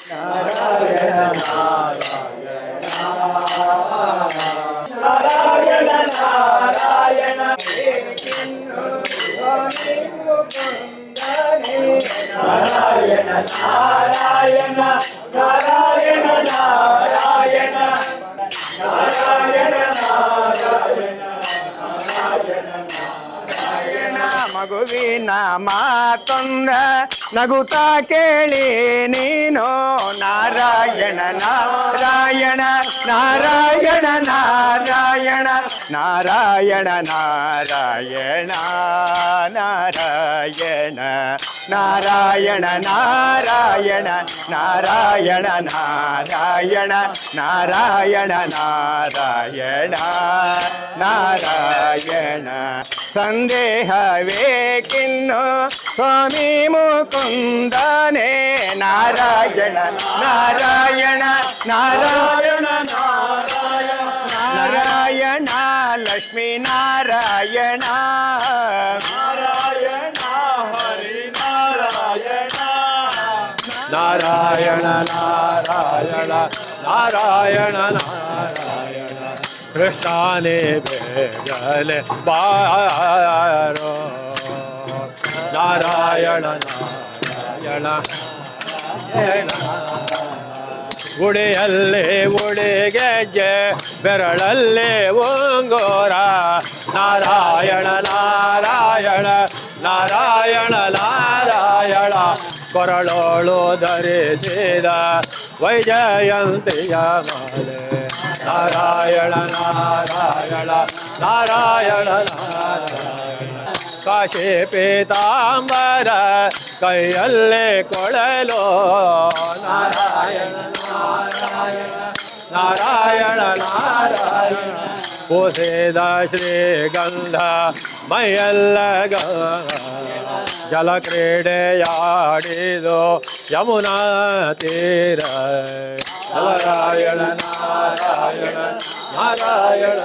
ನಾರಾಯಣ ನಾರಾಯಣ ನಾರಾಯಣ ನಾರಾಯಣ ಸ್ವಾಮಿ ಮುಕುಂದನೇ ನಾರಾಯಣ ನಾರಾಯಣ ನಾರಾಯಣ ನಾರಾಯಣ ನಾರಾಯಣ ನಾರಾಯಣ ನಾರಾಯಣ ನಾರಾಯಣ ಮಗುವಿನ ಮಾತೊಂದ ನಗುತ್ತಾ ಕೇಳಿ ನೀನು ನಾರಾಯಣ ನಾರಾಯಣ ನಾರಾಯಣ ನಾರಾಯಣ ನಾರಾಯಣ ನಾರಾಯಣ ನಾರಾಯಣ ನಾರಾಯಣ ನಾರಾಯಣ ನಾರಾಯಣ ನಾರಾಯಣ ನಾರಾಯಣ ನಾರಾಯಣ ನಾರಾಯಣ ಸಂದೇಹವೇಕಿನ್ನು ಸ್ವಾಮಿ ಮುಕುಂದನೇ ನಾರಾಯಣ ನಾರಾಯಣ ನಾರಾಯಣ ನಾರಾಯಣ ಲಕ್ಷ್ಮೀ ನಾರಾಯಣ ನಾರಾಯಣ ಹರಿ ನಾರಾಯಣ ನಾರಾಯಣ ನಾರಾಯಣ ನಾರಾಯಣ ನಾರಾಯಣ ಕೃಷ್ಣನೇ ಬೇಗಲೆ ಬಾರೋ ನಾರಾಯಣ ನಾರಾಯಣ ಗುಡಿಯಲ್ಲೇ ಉಡಿಗೆಜ್ಜೆ ಬೆರಳಲ್ಲೇ ಉಂಗೋರ ನಾರಾಯಣ ನಾರಾಯಣ ನಾರಾಯಣ ನಾರಾಯಣ ಕೊರಳೋಳು ಧರಿಸಿದ ವೈಜಯಂತಿಯ ಮಾಲೆ ನಾರಾಯಣ ನಾರಾಯಣ ನಾರಾಯಣ ನಾರಾಯಣ ಕಾಶಿ ಪೀತಾಂಬರ ಕೈಯಲ್ಲೇ ಕೊಳಲು ನಾರಾಯಣ ನಾರಾಯಣ ನಾರಾಯಣ ನಾರಾಯಣ ಪೂಸಿದ ಶ್ರೀಗಂಧ ಮೈಯಲ್ಲ ಜಲಕ್ರೀಡೆಯಾಡಿದು ಯಮುನಾ ತೀರ ನಾರಾಯಣ ನಾರಾಯಣ ನಾರಾಯಣ